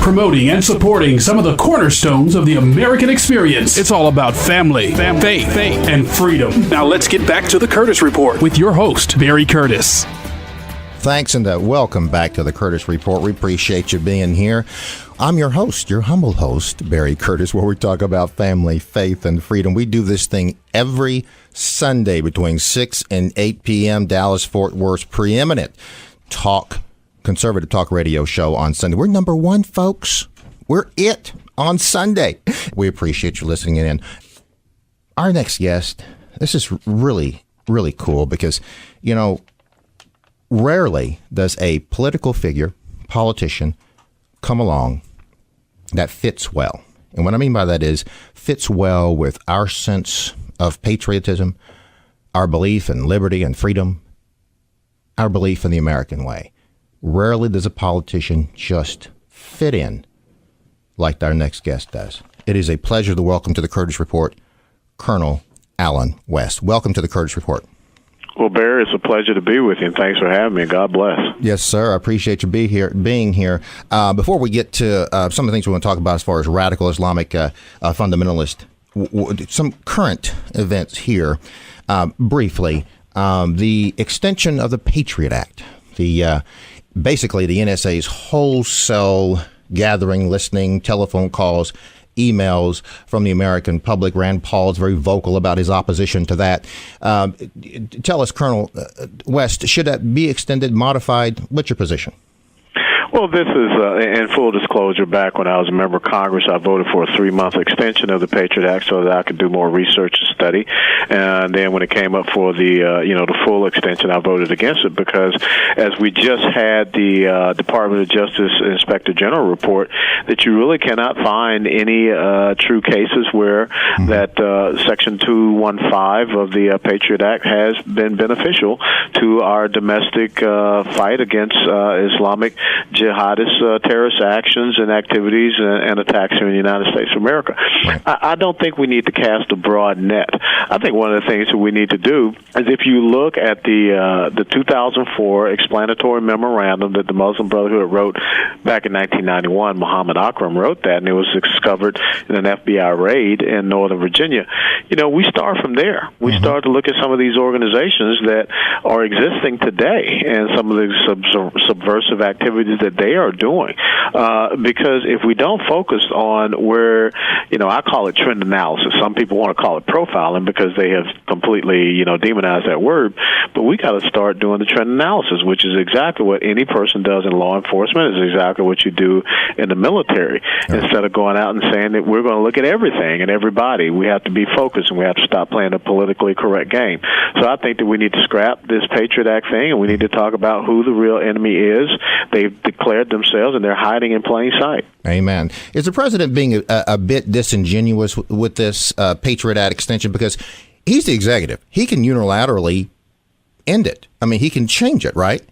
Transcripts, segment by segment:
promoting and supporting some of the cornerstones of the American experience. It's all about family, faith, and freedom. Now let's get back to the Curtis Report with your host, Barry Curtis. Thanks, and welcome back to the Curtis Report. We appreciate you being here. I'm your host, your humble host, Barry Curtis, where we talk about family, faith, and freedom. We do this thing every Sunday between 6 and 8 p.m. Dallas-Fort Worth's preeminent conservative talk radio show on Sunday. We're number one, folks. We're it on Sunday. We appreciate you listening in. Our next guest, this is really, really cool because, you know, rarely does a political figure, politician, come along that fits well. And what I mean by that is fits well with our sense of patriotism, our belief in liberty and freedom, our belief in the American way. Rarely does a politician just fit in like our next guest does. It is a pleasure to welcome to the Curtis Report, Colonel Allen West. Welcome to the Curtis Report. Well, Barry, it's a pleasure to be with you, and thanks for having me. God bless. Yes, sir. I appreciate you being here. Before we get to some of the things we want to talk about as far as radical Islamic fundamentalist, some current events here, briefly, the extension of the Patriot Act, basically the NSA's wholesale gathering, listening, telephone calls, emails from the American public. Rand Paul is very vocal about his opposition to that. Tell us, Colonel West, should that be extended, modified? What's your position? Well, this is, in full disclosure, back when I was a member of Congress, I voted for a 3-month extension of the Patriot Act so that I could do more research and study. And then when it came up for the full extension, I voted against it because, as we just had the Department of Justice Inspector General report, that you really cannot find any true cases where that Section 215 of the Patriot Act has been beneficial to our domestic fight against Islamic jihadist terrorist actions and activities and attacks here in the United States of America. Right. I don't think we need to cast a broad net. I think one of the things that we need to do is, if you look at the 2004 explanatory memorandum that the Muslim Brotherhood wrote back in 1991, Muhammad Akram wrote that, and it was discovered in an FBI raid in Northern Virginia. You know, we start from there. We start to look at some of these organizations that are existing today and some of the subversive activities that they are doing, because if we don't focus on where, I call it trend analysis. Some people want to call it profiling because they have completely, demonized that word, but we got to start doing the trend analysis, which is exactly what any person does in law enforcement, is exactly what you do in the military. Instead of going out and saying that we're going to look at everything and everybody, we have to be focused and we have to stop playing a politically correct game. So I think that we need to scrap this Patriot Act thing, and we need to talk about who the real enemy is. They've declared themselves, and they're hiding in plain sight. Amen. Is the president being a bit disingenuous with this Patriot Act extension? Because he's the executive. He can unilaterally end it. I mean, he can change it, right?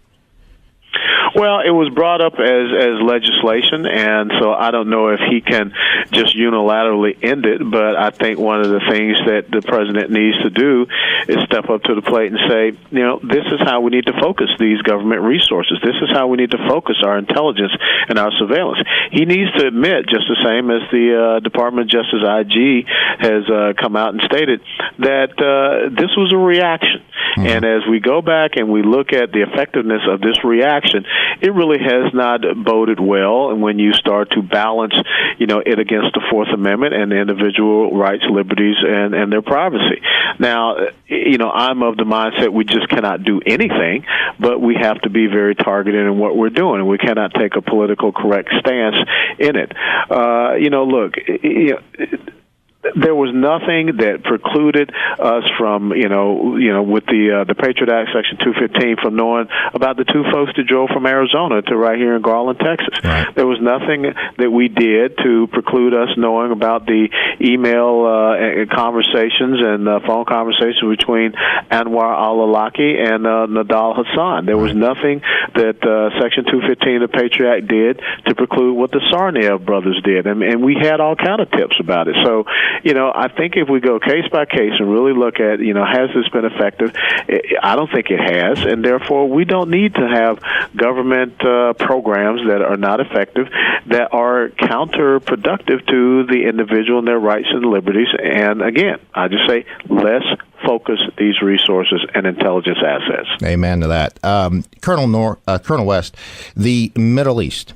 Well, it was brought up as legislation, and so I don't know if he can just unilaterally end it, but I think one of the things that the president needs to do is step up to the plate and say, this is how we need to focus these government resources. This is how we need to focus our intelligence and our surveillance. He needs to admit, just the same as the Department of Justice IG has come out and stated, that this was a reaction. And as we go back and we look at the effectiveness of this reaction, it really has not boded well. And when you start to balance, it against the Fourth Amendment and individual rights, liberties, and their privacy. Now, I'm of the mindset we just cannot do anything, but we have to be very targeted in what we're doing, and we cannot take a political correct stance in it. Look, there was nothing that precluded us from, with the Patriot Act, Section 215, from knowing about the two folks that drove from Arizona to right here in Garland, Texas. Right. There was nothing that we did to preclude us knowing about the email conversations and phone conversations between Anwar al-Awlaki and Nidal Hasan. There was nothing that Section 215 of the Patriot Act did to preclude what the Tsarnaev brothers did, and we had all kind of tips about it. So, I think if we go case by case and really look at, has this been effective? I don't think it has, and therefore we don't need to have government programs that are not effective that are counterproductive to the individual and their rights and liberties. And again, I just say let's focus these resources and intelligence assets. Amen to that. Colonel West, the Middle East.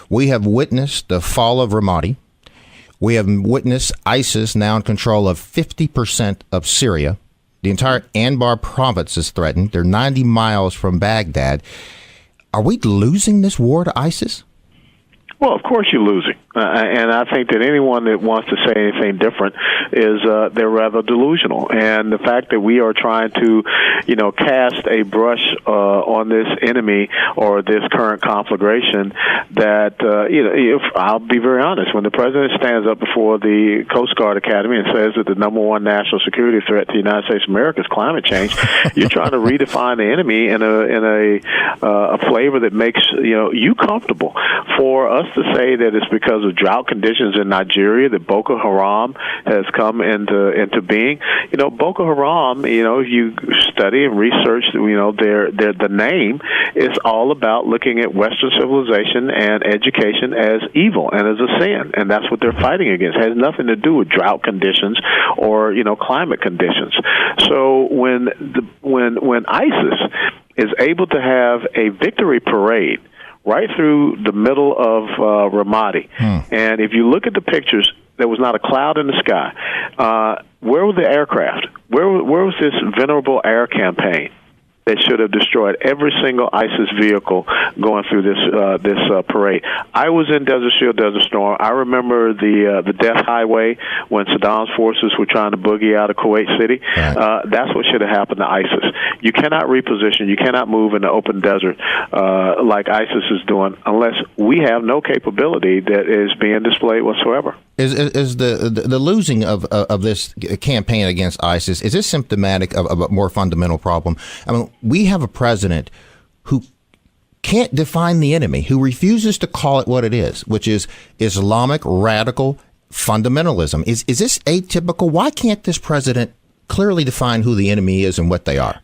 We have witnessed the fall of Ramadi. We have witnessed ISIS now in control of 50% of Syria. The entire Anbar province is threatened. They're 90 miles from Baghdad. Are we losing this war to ISIS? Well, of course you're losing. And I think that anyone that wants to say anything different is they're rather delusional. And the fact that we are trying to, cast a brush on this enemy or this current conflagration that, if I'll be very honest, when the president stands up before the Coast Guard Academy and says that the number one national security threat to the United States of America is climate change, you're trying to redefine the enemy in a flavor that makes, you comfortable. For us to say that it's because of drought conditions in Nigeria that Boko Haram has come into being. Boko Haram, if you study and research, the name is all about looking at Western civilization and education as evil and as a sin, and that's what they're fighting against. It has nothing to do with drought conditions or climate conditions. So when ISIS is able to have a victory parade right through the middle of Ramadi. And if you look at the pictures, there was not a cloud in the sky. Where were the aircraft? Where was this venerable air campaign that should have destroyed every single ISIS vehicle going through this parade? I was in Desert Shield, Desert Storm. I remember the Death Highway when Saddam's forces were trying to boogie out of Kuwait City. Right. That's what should have happened to ISIS. You cannot reposition. You cannot move in the open desert like ISIS is doing unless we have no capability that is being displayed whatsoever. Is the losing of this campaign against ISIS, is this symptomatic of a more fundamental problem? I mean, we have a president who can't define the enemy, who refuses to call it what it is, which is Islamic radical fundamentalism. Is this atypical? Why can't this president clearly define who the enemy is and what they are?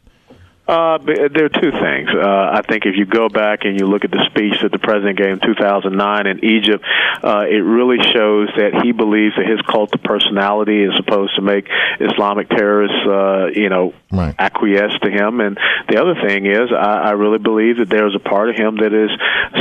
There are two things. I think if you go back and you look at the speech that the president gave in 2009 in Egypt, it really shows that he believes that his cult of personality is supposed to make Islamic terrorists, right, acquiesce to him. And the other thing is, I really believe that there is a part of him that is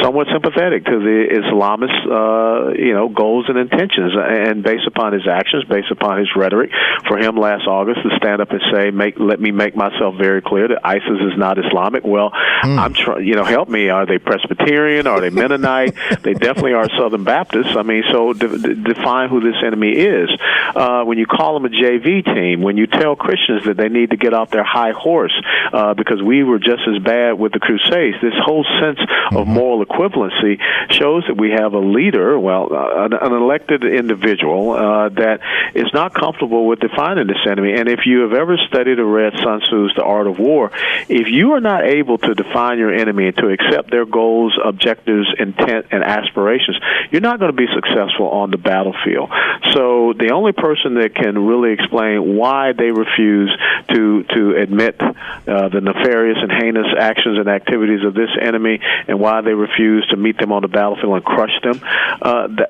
somewhat sympathetic to the Islamist, goals and intentions. And based upon his actions, based upon his rhetoric, for him last August to stand up and say, let me make myself very clear that ISIS is not Islamic. Well, I'm trying, help me. Are they Presbyterian? Are they Mennonite? They definitely are Southern Baptists. I mean, so define who this enemy is. When you call them a JV team, when you tell Christians that they need to get off their high horse because we were just as bad with the Crusades, this whole sense of moral equivalency shows that we have a leader, an elected individual that is not comfortable with defining this enemy. And if you have ever studied or read Sun Tzu's The Art of War, if you are not able to define your enemy and to accept their goals, objectives, intent, and aspirations, you're not going to be successful on the battlefield. So the only person that can really explain why they refuse to admit the nefarious and heinous actions and activities of this enemy and why they refuse to meet them on the battlefield and crush them,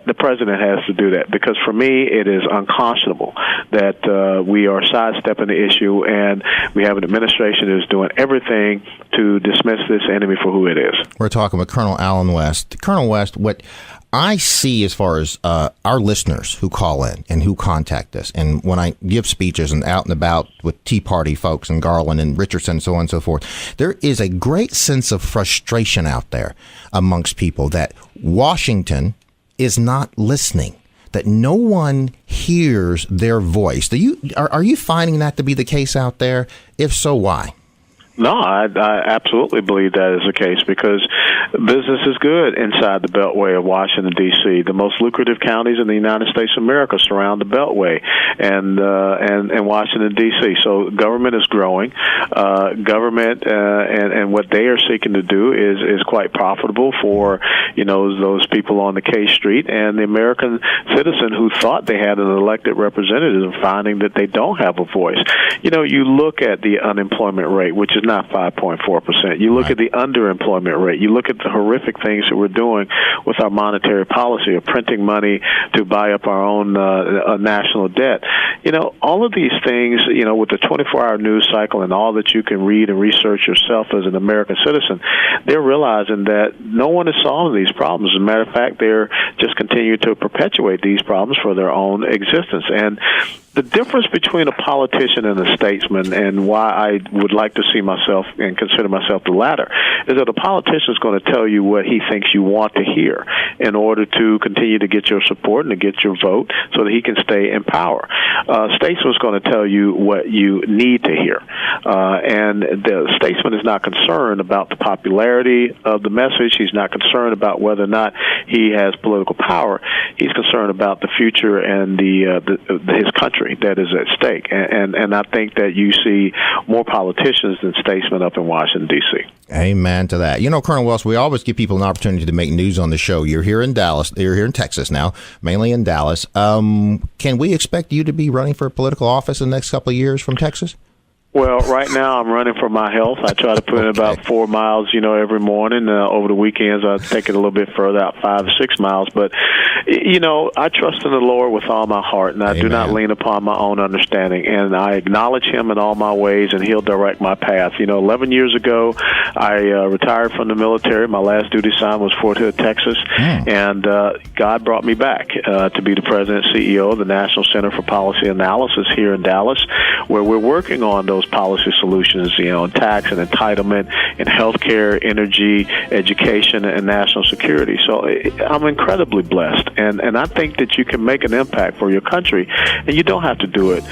the president has to do that. Because for me, it is unconscionable that we are sidestepping the issue and we have an administration that is doing everything to dismiss this enemy for who it is. We're talking with Colonel Allen West. Colonel West, what I see as far as our listeners who call in and who contact us, and when I give speeches and out and about with Tea Party folks and Garland and Richardson and so on and so forth, there is a great sense of frustration out there amongst people that Washington is not listening, that no one hears their voice. Are you finding that to be the case out there? If so, why? No, I absolutely believe that is the case because business is good inside the Beltway of Washington, D.C. The most lucrative counties in the United States of America surround the Beltway and Washington, D.C. So government is growing. Government and what they are seeking to do is quite profitable for those people on the K Street and the American citizen who thought they had an elected representative, finding that they don't have a voice. You look at the unemployment rate, which is not 5.4%. You look at the underemployment rate. You look at the horrific things that we're doing with our monetary policy of printing money to buy up our own national debt. All of these things, with the 24-hour news cycle and all that you can read and research yourself as an American citizen, they're realizing that no one is solving these problems. As a matter of fact, they're just continuing to perpetuate these problems for their own existence. And the difference between a politician and a statesman, and why I would like to see myself and consider myself the latter, is that a politician is going to tell you what he thinks you want to hear in order to continue to get your support and to get your vote so that he can stay in power. Statesman is going to tell you what you need to hear. And the statesman is not concerned about the popularity of the message. He's not concerned about whether or not he has political power. He's concerned about the future and his country that is at stake. And I think that you see more politicians than statesmen up in Washington, D.C. Amen to that. Colonel Wells, we always give people an opportunity to make news on the show. You're here in Dallas. You're here in Texas now, mainly in Dallas. Can we expect you to be running for political office in the next couple of years from Texas? Well, right now I'm running for my health. I try to put in about 4 miles, every morning. Over the weekends, I take it a little bit further out, 5 or 6 miles. But, I trust in the Lord with all my heart, and I do not lean upon my own understanding. And I acknowledge Him in all my ways, and He'll direct my path. 11 years ago, I retired from the military. My last duty assignment was Fort Hood, Texas. And God brought me back to be the president and CEO of the National Center for Policy Analysis here in Dallas, where we're working on those policy solutions, in tax and entitlement, in healthcare, energy, education, and national security. So I'm incredibly blessed, and I think that you can make an impact for your country, and you don't have to do it,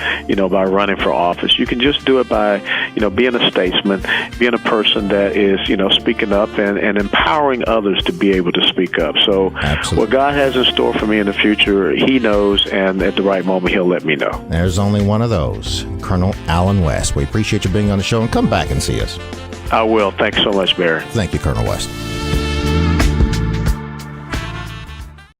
by running for office. You can just do it by, being a statesman, being a person that is, speaking up and empowering others to be able to speak up. So Absolutely. What God has in store for me in the future, He knows, and at the right moment, He'll let me know. There's only one of those, Colonel Allen West. We appreciate you being on the show, and come back and see us. I will. Thanks so much, Barry. Thank you, Colonel West.